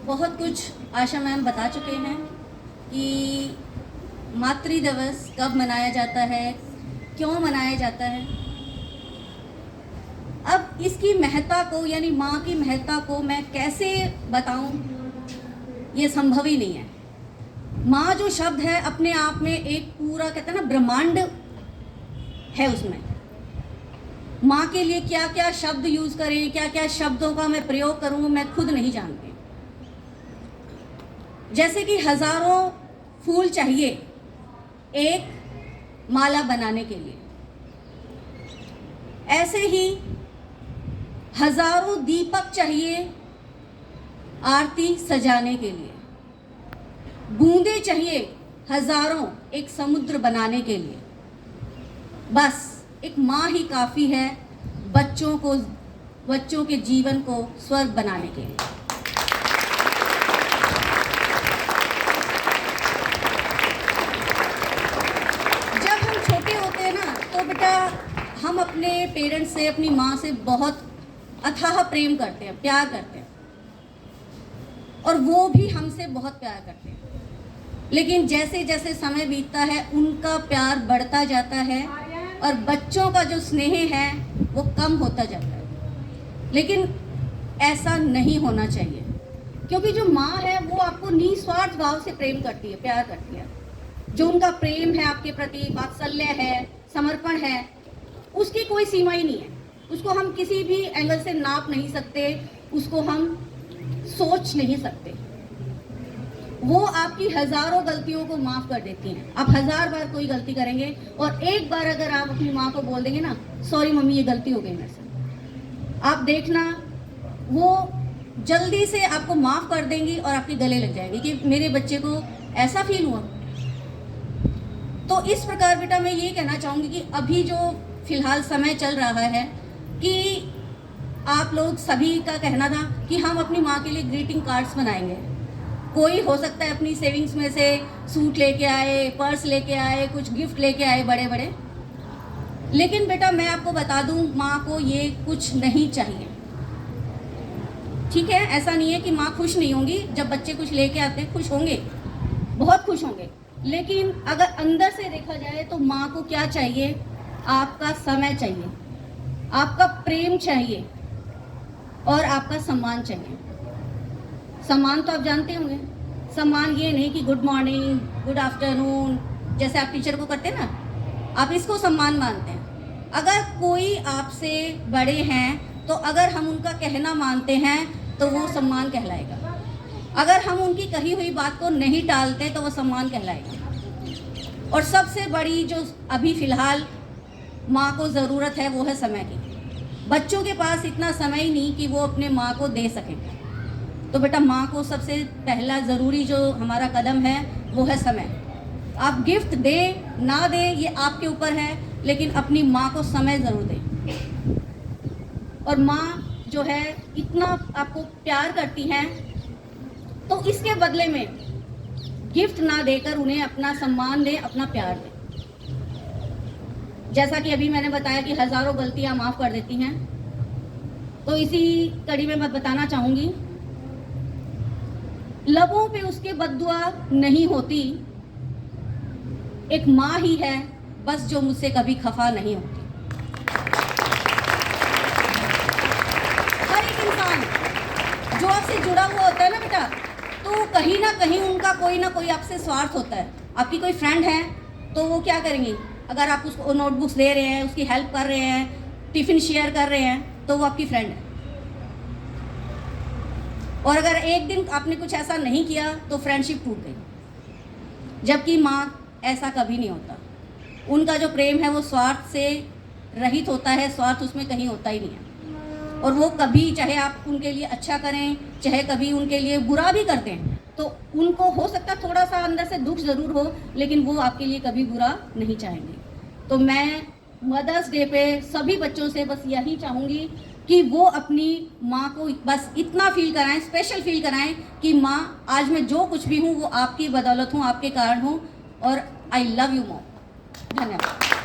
बहुत कुछ आशा मैम बता चुके हैं कि मातृ दिवस कब मनाया जाता है, क्यों मनाया जाता है। अब इसकी महत्ता को यानी माँ की महत्ता को मैं कैसे बताऊं, ये संभव ही नहीं है। माँ जो शब्द है अपने आप में एक पूरा कहते हैं ना ब्रह्मांड है। उसमें माँ के लिए क्या क्या शब्द यूज करें, क्या क्या शब्दों का मैं प्रयोग करूँ, मैं खुद नहीं जानती। जैसे कि हजारों फूल चाहिए एक माला बनाने के लिए, ऐसे ही हजारों दीपक चाहिए आरती सजाने के लिए, बूंदे चाहिए हजारों एक समुद्र बनाने के लिए। बस एक माँ ही काफ़ी है बच्चों के जीवन को स्वर्ग बनाने के लिए। जब हम छोटे होते हैं ना तो बेटा हम अपने पेरेंट्स से, अपनी माँ से बहुत अथाह प्रेम करते हैं, प्यार करते हैं, और वो भी हमसे बहुत प्यार करते हैं। लेकिन जैसे जैसे समय बीतता है उनका प्यार बढ़ता जाता है और बच्चों का जो स्नेह है वो कम होता जाता है। लेकिन ऐसा नहीं होना चाहिए, क्योंकि जो माँ है वो आपको निस्वार्थ भाव से प्रेम करती है, प्यार करती है। जो उनका प्रेम है आपके प्रति, वात्सल्य है, समर्पण है, उसकी कोई सीमा ही नहीं है। उसको हम किसी भी एंगल से नाप नहीं सकते, उसको हम सोच नहीं सकते। वो आपकी हजारों गलतियों को माफ कर देती हैं। आप 1000 बार कोई गलती करेंगे और एक बार अगर आप अपनी माँ को बोल देंगे ना, सॉरी मम्मी ये गलती हो गई मेरे से, आप देखना वो जल्दी से आपको माफ कर देंगी और आपके गले लग जाएंगी कि मेरे बच्चे को ऐसा फील हुआ। तो इस प्रकार बेटा मैं ये कहना चाहूँगी कि अभी जो फिलहाल समय चल रहा है कि आप लोग सभी का कहना था कि हम अपनी माँ के लिए ग्रीटिंग कार्ड्स बनाएंगे। कोई हो सकता है अपनी सेविंग्स में से सूट लेके आए, पर्स लेके आए, कुछ गिफ्ट लेके आए बड़े बड़े। लेकिन बेटा मैं आपको बता दूं, माँ को ये कुछ नहीं चाहिए। ठीक है, ऐसा नहीं है कि माँ खुश नहीं होंगी जब बच्चे कुछ लेके आते हैं, खुश होंगे, बहुत खुश होंगे। लेकिन अगर अंदर से देखा जाए तो माँ को क्या चाहिए? आपका समय चाहिए, आपका प्रेम चाहिए और आपका सम्मान चाहिए। सम्मान तो आप जानते होंगे, सम्मान ये नहीं कि गुड मॉर्निंग, गुड आफ्टरनून जैसे आप टीचर को करते हैं ना, आप इसको सम्मान मानते हैं। अगर कोई आपसे बड़े हैं तो अगर हम उनका कहना मानते हैं तो वो सम्मान कहलाएगा। अगर हम उनकी कही हुई बात को नहीं टालते तो वो सम्मान कहलाएगा। और सबसे बड़ी जो अभी फ़िलहाल माँ को ज़रूरत है वो है समय की। बच्चों के पास इतना समय ही नहीं कि वो अपने माँ को दे सकें। तो बेटा माँ को सबसे पहला ज़रूरी जो हमारा कदम है वो है समय। आप गिफ्ट दें ना दें ये आपके ऊपर है, लेकिन अपनी माँ को समय ज़रूर दें। और माँ जो है इतना आपको प्यार करती हैं, तो इसके बदले में गिफ्ट ना देकर उन्हें अपना सम्मान दें, अपना प्यार दें। जैसा कि अभी मैंने बताया कि हज़ारों गलतियाँ माफ़ कर देती हैं, तो इसी कड़ी में मैं बताना चाहूँगी, लबों पे उसके बद्दुआ नहीं होती, एक माँ ही है बस जो मुझसे कभी खफा नहीं होती। हर एक इंसान जो आपसे जुड़ा हुआ होता है ना बेटा, तो कहीं ना कहीं उनका कोई ना कोई आपसे स्वार्थ होता है। आपकी कोई फ्रेंड है तो वो क्या करेंगी, अगर आप उसको नोटबुक्स दे रहे हैं, उसकी हेल्प कर रहे हैं, टिफ़िन शेयर कर रहे हैं, तो वो आपकी फ्रेंड है। और अगर एक दिन आपने कुछ ऐसा नहीं किया तो फ्रेंडशिप टूट गई। जबकि माँ ऐसा कभी नहीं होता। उनका जो प्रेम है वो स्वार्थ से रहित होता है, स्वार्थ उसमें कहीं होता ही नहीं है। और वो कभी, चाहे आप उनके लिए अच्छा करें, चाहे कभी उनके लिए बुरा भी करते हैं, तो उनको हो सकता है थोड़ा सा अंदर से दुख ज़रूर हो, लेकिन वो आपके लिए कभी बुरा नहीं चाहेंगे। तो मैं मदर्स डे पे सभी बच्चों से बस यही चाहूँगी कि वो अपनी माँ को बस इतना फील कराएं, स्पेशल फील कराएं कि माँ आज मैं जो कुछ भी हूँ वो आपकी बदौलत हूँ, आपके कारण हूँ, और आई लव यू मॉम। धन्यवाद।